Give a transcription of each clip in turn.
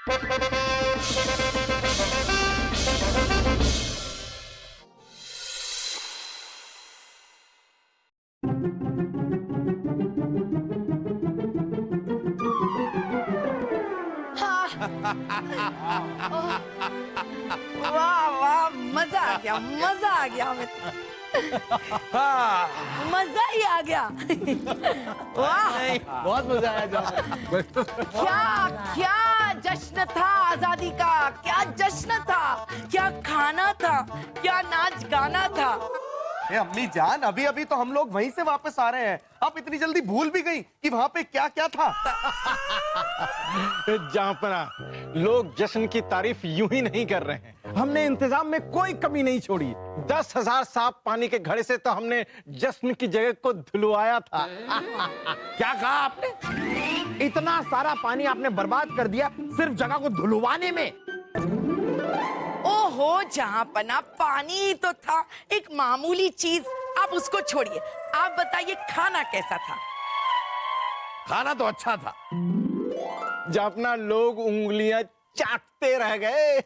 वाह वाह, मजा आ गया, मजा आ गया हमें। मजा ही आ गया। वाह, बहुत मजा आया। क्या क्या जश्न था आजादी का, क्या जश्न था, क्या खाना था, क्या नाच गाना था। अम्मी जान, अभी अभी तो हम लोग वहीं से वापस आ रहे हैं, आप इतनी जल्दी भूल भी गई कि वहाँ पे क्या क्या था। जहाँपना, लोग जश्न की तारीफ यूं ही नहीं कर रहे हैं। हमने इंतजाम में कोई कमी नहीं छोड़ी। 10,000 साफ पानी के घड़े से तो हमने जश्न की जगह को धुलवाया था। क्या कहा आपने? इतना सारा पानी आपने बर्बाद कर दिया सिर्फ जगह को धुलवाने में। ओहो जहाँपना, पानी ही तो था, एक मामूली चीज, आप उसको छोड़िए। आप बताइए खाना कैसा था? खाना तो अच्छा था। जहाँपना, लोग उंगलियां चाटते रह गए।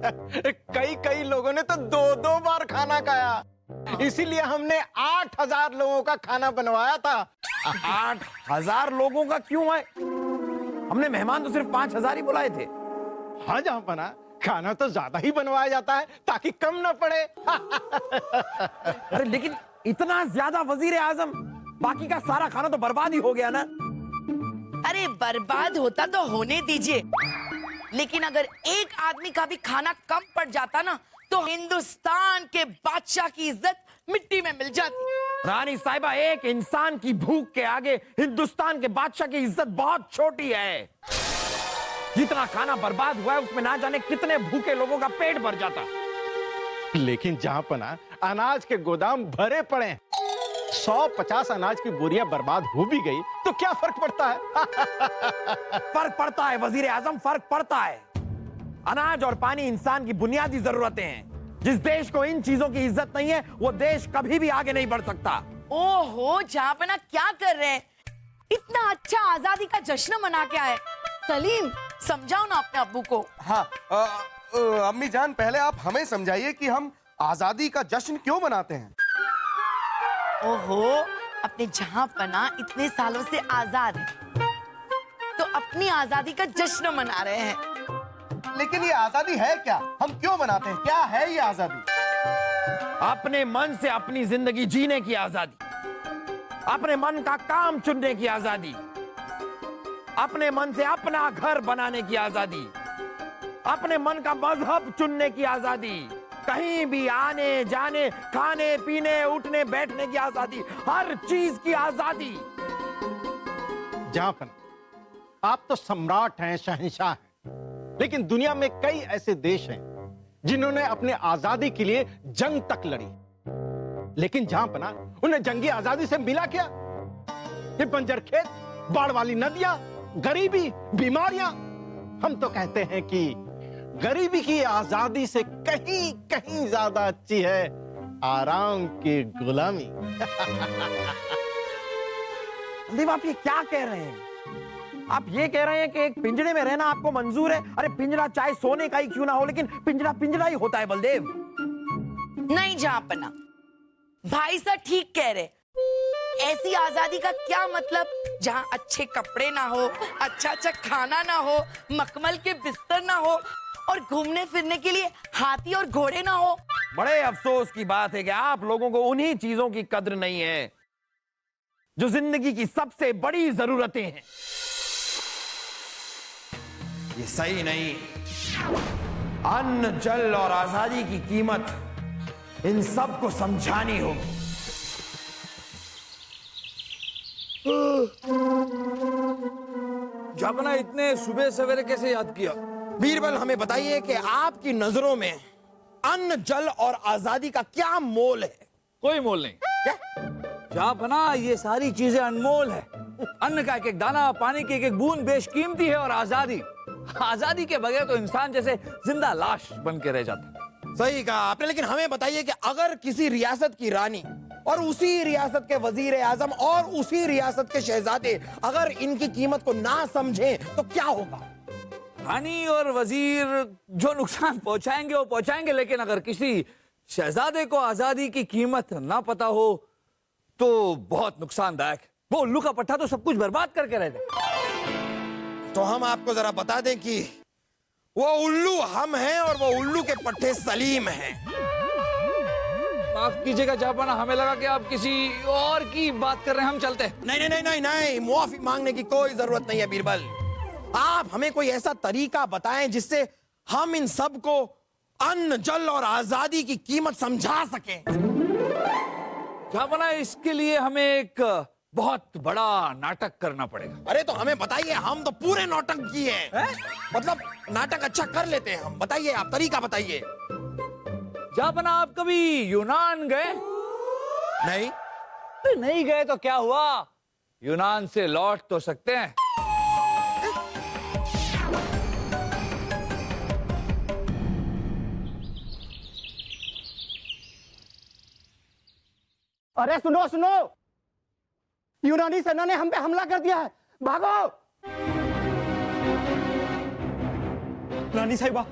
कई कई लोगों ने तो 2-2 बार खाना खाया। इसीलिए हमने 8,000 लोगों का खाना बनवाया था। 8,000 लोगों का क्यों आए? हमने मेहमान तो सिर्फ 5,000 ही बुलाए थे। हाँ जहाँपना, खाना तो ज्यादा ही बनवाया जाता है ताकि कम ना पड़े। अरे लेकिन इतना ज्यादा वजीर आजम, बाकी का सारा खाना तो बर्बाद ही हो गया ना। अरे बर्बाद होता तो होने दीजिए, लेकिन अगर एक आदमी का भी खाना कम पड़ जाता ना, तो हिंदुस्तान के बादशाह की इज्जत मिट्टी में मिल जाती। रानी साहिबा, एक इंसान की भूख के आगे हिंदुस्तान के बादशाह की इज्जत बहुत छोटी है। जितना खाना बर्बाद हुआ है उसमें ना जाने कितने भूखे लोगों का पेट भर जाता। लेकिन जहाँपना, अनाज के गोदाम भरे पड़े हैं। 150 अनाज की बोरियां बर्बाद हो भी गई तो क्या फर्क पड़ता है? फर्क पड़ता है वजीर आजम, फर्क पड़ता है। अनाज और पानी इंसान की बुनियादी जरूरतें हैं। जिस देश को इन चीजों की इज्जत नहीं है, वो देश कभी भी आगे नहीं बढ़ सकता। ओहो जहाँपना, क्या कर रहे हैं? इतना अच्छा आजादी का जश्न मना के आए। सलीम, समझाओ ना अपने अब्बू को। हाँ अम्मी जान, पहले आप हमें समझाइए कि हम आजादी का जश्न क्यों मनाते हैं। ओहो, अपने जहाँपना इतने सालों से आजाद है, तो अपनी आजादी का जश्न मना रहे हैं। लेकिन ये आजादी है क्या? हम क्यों मनाते हैं? क्या है ये आजादी? अपने मन से अपनी जिंदगी जीने की आजादी, अपने मन का काम चुनने की आजादी, अपने मन से अपना घर बनाने की आजादी, अपने मन का मजहब चुनने की आजादी, कहीं भी आने जाने, खाने पीने, उठने बैठने की आजादी, हर चीज की आजादी। जहाँपना, आप तो सम्राट हैं, शहंशाह हैं, लेकिन दुनिया में कई ऐसे देश हैं जिन्होंने अपने आजादी के लिए जंग तक लड़ी। लेकिन जहाँपना, उन्हें जंगी आजादी से मिला क्या? ये बंजर खेत, बाढ़ वाली नदियां, गरीबी, बीमारियां। हम तो कहते हैं कि गरीबी की आजादी से कहीं कहीं ज्यादा अच्छी है आराम की गुलामी। देव, आप ये क्या कह रहे हैं? आप ये कह रहे हैं कि एक पिंजरे में रहना आपको मंजूर है? अरे पिंजरा चाहे सोने का ही क्यों ना हो, लेकिन पिंजरा पिंजरा ही होता है बलदेव। नहीं जहाँपना, भाई साहब ठीक कह रहे। ऐसी आजादी का क्या मतलब जहाँ अच्छे कपड़े ना हो, अच्छा अच्छा खाना ना हो, मखमल के बिस्तर ना हो, और घूमने फिरने के लिए हाथी और घोड़े ना हो। बड़े अफसोस की बात है कि आप लोगों को उन्हीं चीजों की कद्र नहीं है जो जिंदगी की सबसे बड़ी जरूरतें हैं। ये सही नहीं। अन्न, जल और आजादी की कीमत इन सब को समझानी होगी। जहाँपना, इतने सुबह सवेरे कैसे याद किया? बीरबल, हमें बताइए कि आपकी नजरों में अन्न, जल और आजादी का क्या मोल है? कोई मोल नहीं। क्या? जहाँपना, ये सारी चीजें अनमोल है। अन्न का एक एक दाना, पानी की एक एक बूंद बेशकीमती है, और आजादी, आजादी के बगैर तो इंसान जैसे जिंदा लाश बन के रह जाता। सही कहा आपने, लेकिन हमें बताइए कि अगर किसी रियासत की रानी और उसी रियासत के वजीर आजम और उसी रियासत के शहजादे अगर इनकी कीमत को ना समझें तो क्या होगा? रानी और वजीर जो नुकसान पहुंचाएंगे वो पहुंचाएंगे, लेकिन अगर किसी शहजादे को आजादी की कीमत ना पता हो तो बहुत नुकसानदायक है। वो उल्लू का पट्टा तो सब कुछ बर्बाद करके रह जाए। तो हम आपको जरा बता दें कि वो उल्लू हम हैं और वो उल्लू के पट्टे सलीम हैं। माफ कीजिएगा जापाना, हमें लगा कि आप किसी और की बात कर रहे हैं। हम चलते हैं। नहीं नहीं नहीं नहीं नहीं, मुआफी मांगने की कोई जरूरत नहीं है बीरबल। आप हमें कोई ऐसा तरीका बताएं जिससे हम इन सब को अन्न, जल और आजादी की कीमत समझा सकें। जापाना, इसके लिए हमें एक बहुत बड़ा नाटक करना पड़ेगा। अरे तो हमें बताइए, हम तो पूरे नाटक किए हैं। मतलब नाटक अच्छा कर लेते हैं हम। बताइए, आप तरीका बताइए। जापाना, आप कभी यूनान गए? नहीं। नहीं गए तो क्या हुआ, यूनान से लौट तो सकते हैं। अरे सुनो सुनो, यूनानी सेना ने हम पे हमला कर दिया है, भागो। रानी साहिबा,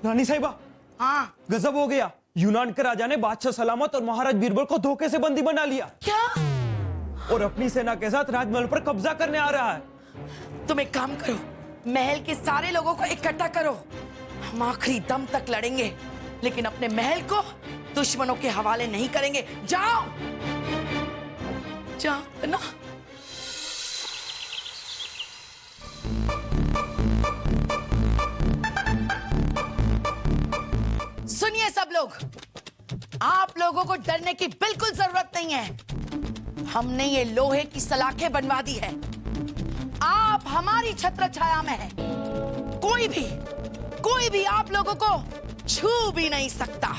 रानी साहिबा, हाँ गजब हो गया। यूनान के राजा ने बादशाह सलामत और महाराज बीरबल को धोखे से बंदी बना लिया क्या? और अपनी सेना के साथ राजमहल पर कब्जा करने आ रहा है। तुम एक काम करो, महल के सारे लोगों को इकट्ठा करो। हम आखिरी दम तक लड़ेंगे, लेकिन अपने महल को दुश्मनों के हवाले नहीं करेंगे। जाओ जाओ ना। सुनिए सब लोग, आप लोगों को डरने की बिल्कुल जरूरत नहीं है। हमने ये लोहे की सलाखें बनवा दी है। आप हमारी छत्र छाया में हैं। कोई भी आप लोगों को छू भी नहीं सकता।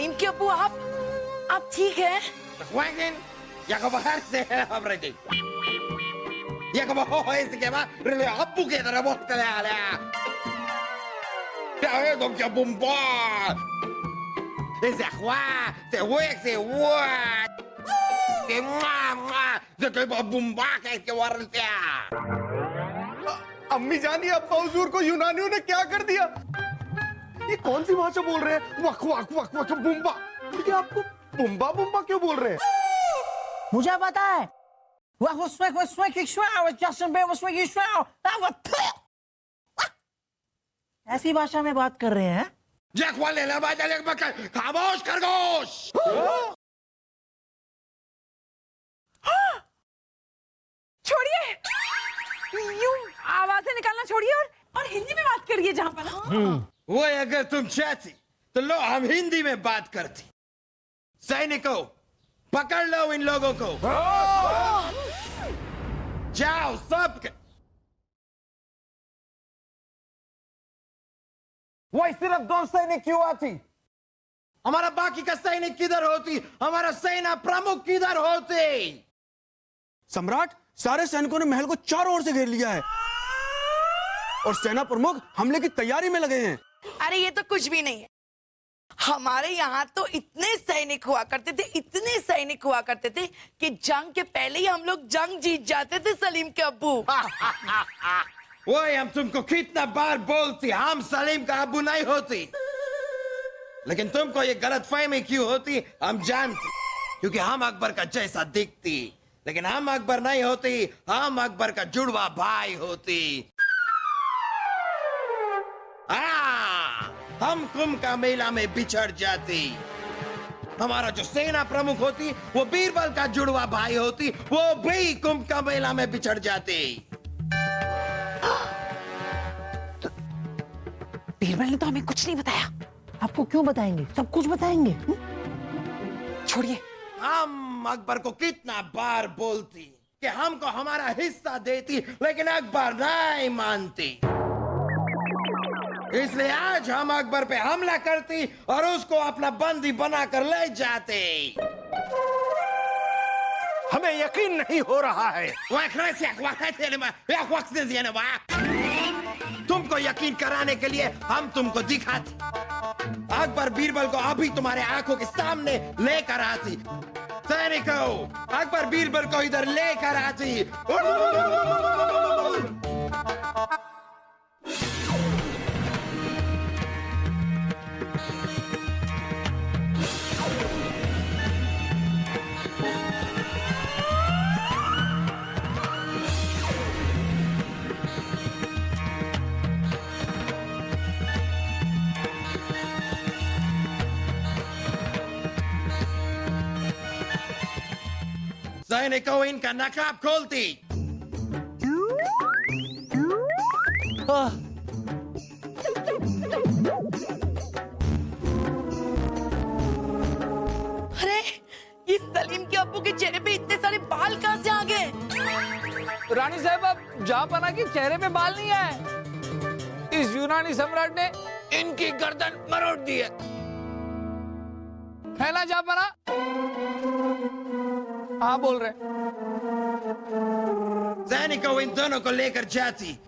इनके अब्बू, आप ठीक हैं? Jueguen, ya como hace hombre de. Ya como ese que va, rele abu que de rebote de ala. Ya es don que bomba. Ese Juan, se hueque, se hueque. Que mamá, se que bomba que warrtea. अम्मी जानिए, अब्बा हुजूर को यूनानियों ने क्या कर दिया? ये कौन सी भाषा बोल रहे हैं? वक वक वक वक बुम्बा। ये आपको बुम्बा बुम्बा क्यों बोल रहे हैं? मुझे पता है। ऐसी भाषा में बात कर रहे हैं। Ya cuál es la vaya le baka. Vamos, cargos. छोड़िए, यूं आवाजें निकालना छोड़िए और हिंदी में बात करिए। जहां पर वो अगर तुम चाहती तो लो हम हिंदी में बात करती। सैनिकों, पकड़ लो इन लोगों को। जाओ सब। वही सिर्फ 2 सैनिक क्यों आती? हमारा बाकी का सैनिक किधर होती? हमारा सेना प्रमुख किधर होते? सम्राट, सारे सैनिकों ने महल को चारों ओर से घेर लिया है और सेना प्रमुख हमले की तैयारी में लगे हैं। अरे ये तो कुछ भी नहीं है। हमारे यहाँ तो इतने सैनिक हुआ करते थे कि जंग के पहले ही हम लोग जंग जीत जाते थे सलीम के अब्बू। वही हम तुमको कितना बार बोलती, हम सलीम का अब्बू नहीं होती। लेकिन तुमको ये गलतफहमी क्यों होती हम जानते, क्योंकि हम अकबर का जैसा दिखती, लेकिन हम अकबर नहीं होती, हम अकबर का जुड़वा भाई होती। हम कुंभ का मेला में बिछड़ जाती। हमारा जो सेना प्रमुख होती वो बीरबल का जुड़वा भाई होती, वो भी कुंभ का मेला में बिछड़ जाती। बीरबल ने तो हमें कुछ नहीं बताया। आपको क्यों बताएंगे? सब कुछ बताएंगे। छोड़िए। हम अकबर को कितना बार बोलती कि हमको हमारा हिस्सा देती, लेकिन अकबर नहीं मानती। इसलिए आज हम अकबर पे हमला करती और उसको अपना बंदी बनाकर ले जाते। हमें यकीन नहीं हो रहा है। तुमको यकीन कराने के लिए हम तुमको दिखाते। अकबर बीरबल को अभी तुम्हारे आंखों के सामने लेकर आती। सैनिकों, अकबर बीरबल को इधर लेकर आती। सैनिकों, इनका नकाब खोलती। अरे इस सलीम के अब्बू के चेहरे पे इतने सारे बाल कहां से आ गए? रानी साहब, अब जहांपना के चेहरे पे बाल नहीं आए। इस यूनानी सम्राट ने इनकी गर्दन मरोड़ दी है ना जहांपना? हाँ बोल रहे। सैनिकों, इन दोनों को लेकर जाती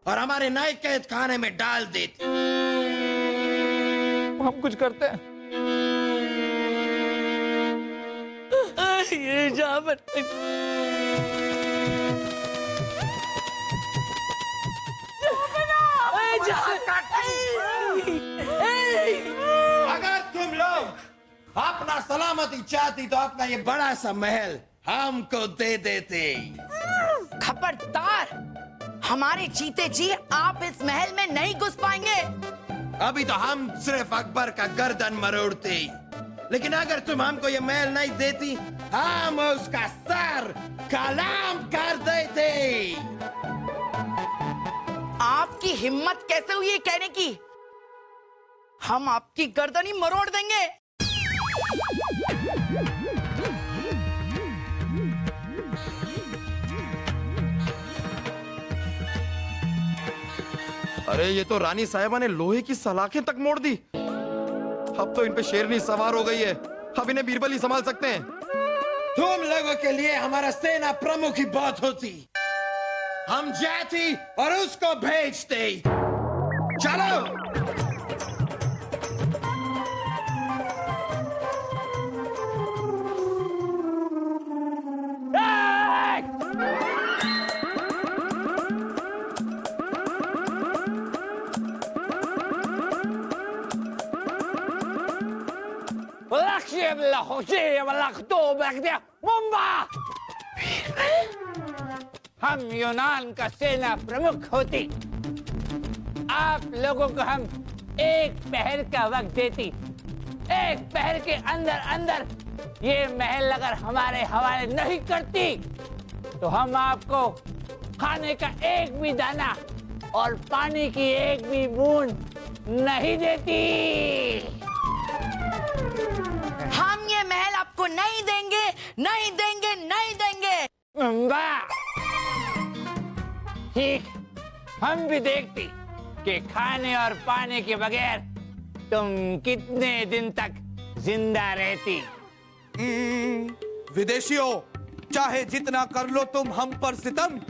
और हमारे नए कैद खाने में डाल देती। हम कुछ करते हैं। ये जहांपना, अगर तुम लोग अपना सलामती चाहती तो अपना ये बड़ा सा महल हमको दे देते। खबरदार, हमारे जीते जी आप इस महल में नहीं घुस पाएंगे। अभी तो हम सिर्फ अकबर का गर्दन मरोड़ते, लेकिन अगर तुम हमको ये महल नहीं देती, हम उसका सर कलाम कर देते। आपकी हिम्मत कैसे हुई है कहने की? हम आपकी गर्दन ही मरोड़ देंगे। अरे ये तो रानी साहिबा ने लोहे की सलाखें तक मोड़ दी। अब तो इन पे शेरनी सवार हो गई है। अब इन्हें बीरबल ही संभाल सकते हैं। तुम लोगों के लिए हमारा सेना प्रमुख ही बहुत होती। हम जाती और उसको भेजते। चलो। हम यूनान का सेना प्रमुख होती, आप लोगों को हम एक पहर का वक्त देती। एक पहर के अंदर अंदर ये महल अगर हमारे हवाले नहीं करती तो हम आपको खाने का एक भी दाना और पानी की एक भी बूंद नहीं देती। हम ये महल आपको नहीं देंगे, नहीं देंगे, नहीं देंगे। ठीक, हम भी देखती कि खाने और पानी के बगैर तुम कितने दिन तक जिंदा रहती। विदेशियों, चाहे जितना कर लो तुम हम पर सितम,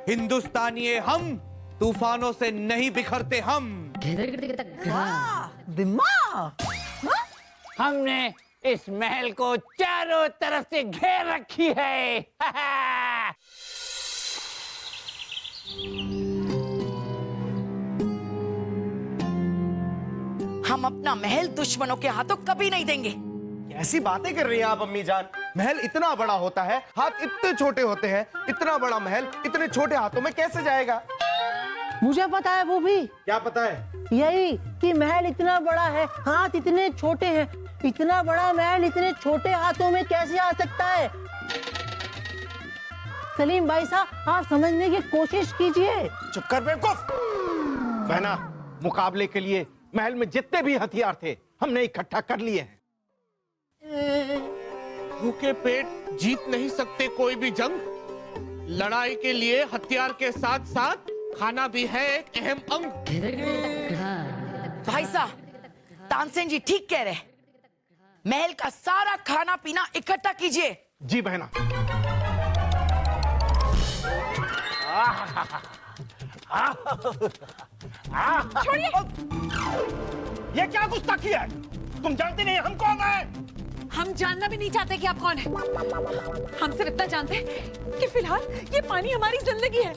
हिंदुस्तानी हम तूफानों से नहीं बिखरते। हम दिमाग। हमने इस महल को चारों तरफ से घेर रखी है। हम अपना महल दुश्मनों के हाथों कभी नहीं देंगे। ऐसी बातें कर रही हैं आप अम्मी जान। महल इतना बड़ा होता है, हाथ इतने छोटे होते हैं। इतना बड़ा महल इतने छोटे हाथों में कैसे जाएगा? मुझे पता है वो भी। क्या पता है? यही कि महल इतना बड़ा है, हाथ इतने छोटे हैं। इतना बड़ा महल इतने छोटे हाथों में कैसे आ सकता है? सलीम भाई साहब, आप समझने की कोशिश कीजिए। चुप कर बेवकूफ। बहना, मुकाबले के लिए महल में जितने भी हथियार थे हमने इकट्ठा कर लिए हैं। भूखे पेट जीत नहीं सकते कोई भी जंग। लड़ाई के लिए हथियार के साथ साथ खाना भी है एक अहम अंग। भाई साहब, तानसेन जी ठीक कह रहे हैं। महल का सारा खाना पीना इकट्ठा कीजिए। जी बहना। छोड़िए। ये क्या गुस्ताखी है? तुम जानती नहीं हम कौन है? हम जानना भी नहीं चाहते कि आप कौन हैं। हम सिर्फ इतना जानते हैं कि फिलहाल ये पानी हमारी जिंदगी है।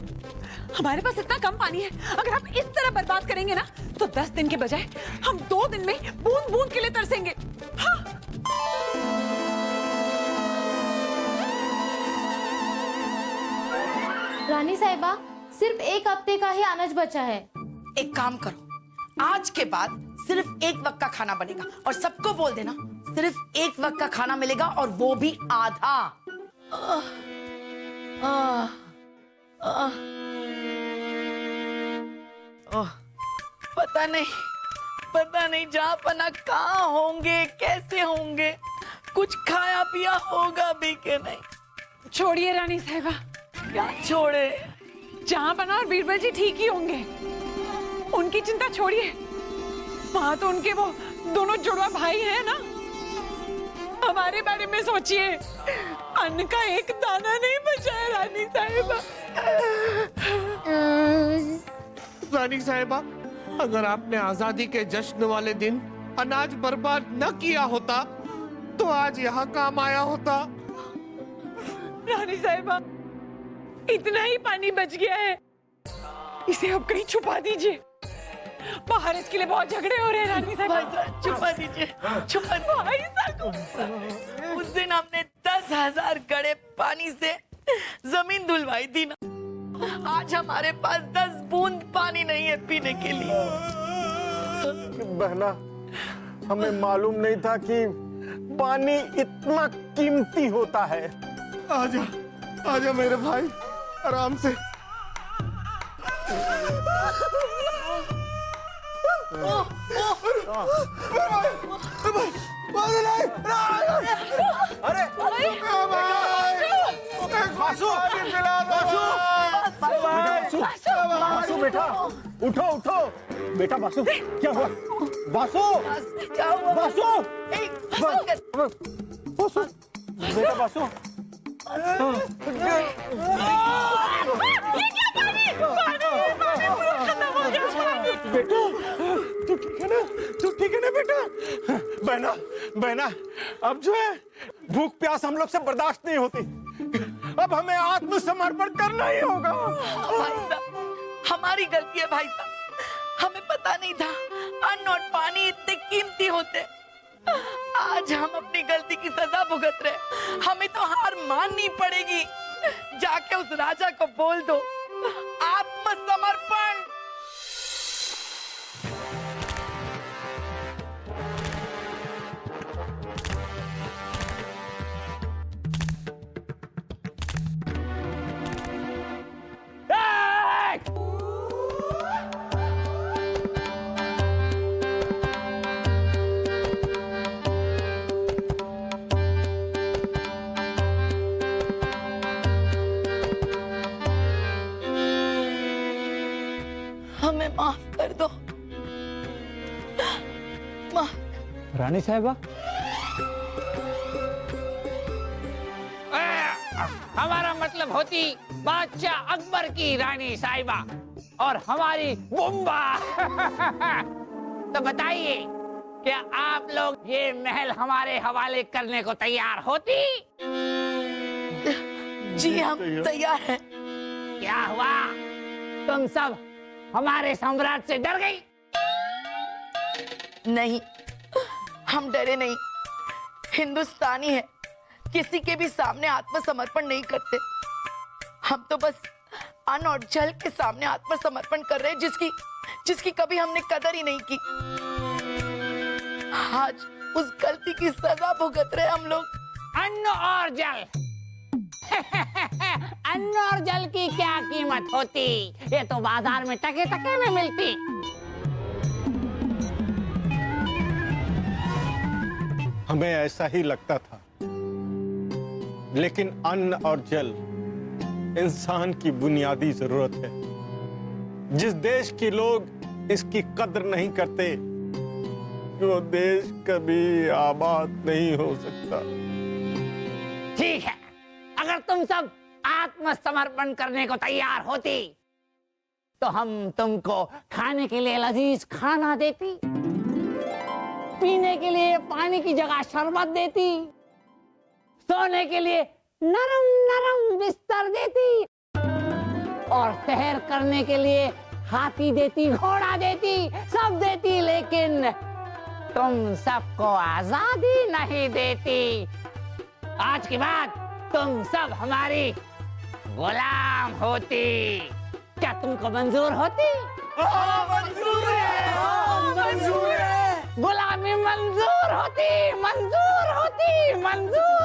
हमारे पास इतना कम पानी है, अगर आप इस तरह बर्बाद करेंगे ना तो 10 दिन के बजाय हम 2 दिन में बूंद बूंद के लिए तरसेंगे। हाँ। रानी साहिबा, सिर्फ 1 हफ्ते का ही अनाज बचा है। एक काम करो, आज के बाद सिर्फ 1 वक्त का खाना बनेगा और सबको बोल देना सिर्फ 1 वक्त का खाना मिलेगा और वो भी आधा। पता नहीं जहाँ पना कहाँ होंगे, कैसे होंगे, कुछ खाया पिया होगा भी के नहीं। छोड़िए रानी साहिबा। क्या छोड़े? जहाँ बना और बीरबल जी ठीक ही होंगे, उनकी चिंता छोड़िए। वहां तो उनके वो दोनों जुड़वा भाई हैं ना। हमारे बारे में सोचिए, अन्न का एक दाना नहीं बचा है रानी साहिबा। रानी साहिबा, अगर आपने आजादी के जश्न वाले दिन अनाज बर्बाद न किया होता तो आज यहाँ काम आया होता। रानी साहिबा, इतना ही पानी बच गया है, इसे अब कहीं छुपा दीजिए। बाहर इसके लिए बहुत झगड़े हो रहे हैं रानी साहिबा। छुपा दीजिए, छुपा भाई साहब। उस दिन हमने 10,000 गड़े पानी से जमीन धुलवाई थी ना। आज हमारे पास 10 बूंद पानी नहीं है पीने के लिए। बहना, हमें मालूम नहीं था कि पानी इतना कीमती होता है। आजा आजा मेरे भाई, आराम से। अरे बासु, बासु बेटा, उठो उठो बेटा। बासु, क्या हुआ? बासु, क्या हुआ? बासु, बासु, बेटा बासु। बेटा, तू ठीक है ना? तू ठीक है ना बेटा? बहना, बहना, अब जो है भूख प्यास हम लोग से बर्दाश्त नहीं होती। अब हमें आत्मसमर्पण करना ही होगा। भाई साहब, हमारी गलती है भाई साहब। हमें पता नहीं था अन्न और पानी इतने कीमती होते। आज हम अपनी गलती की सजा भुगत रहे। हमें तो हार माननी पड़ेगी। जाके उस राजा को बोल दो, आत्मसमर्पण। हमें माफ कर दो। माफ। रानी साहिबा, हमारा मतलब होती बादशाह अकबर की रानी साहिबा और हमारी बुम्बा। तो बताइए, क्या आप लोग ये महल हमारे हवाले करने को तैयार होती? जी हम तैयार हैं। क्या हुआ, तुम सब हमारे सम्राट से डर गई? नहीं, हम डरे नहीं। हिंदुस्तानी है, किसी के भी सामने आत्मसमर्पण नहीं करते। हम तो बस अन्न और जल के सामने आत्मसमर्पण कर रहे हैं, जिसकी कभी हमने कदर ही नहीं की। आज उस गलती की सजा भुगत रहे हम लोग। अन्न और जल। अन्न और जल की क्या कीमत होती? ये तो बाजार में टके टके में मिलती। हमें ऐसा ही लगता था, लेकिन अन्न और जल इंसान की बुनियादी जरूरत है। जिस देश के लोग इसकी कद्र नहीं करते, वो देश कभी आबाद नहीं हो सकता। ठीक है, अगर तुम सब आत्मसमर्पण करने को तैयार होती तो हम तुमको खाने के लिए लजीज खाना देती, पीने के लिए पानी की जगह शरबत देती, सोने के लिए नरम नरम बिस्तर देती और सैर करने के लिए हाथी देती, घोड़ा देती, सब देती, लेकिन तुम सबको आजादी नहीं देती। आज के बाद तुम सब हमारी गुलाम होती। क्या तुमको मंजूर होती? मंजूर है, मंजूर है। गुलामी मंजूर होती, मंजूर होती, मंजूर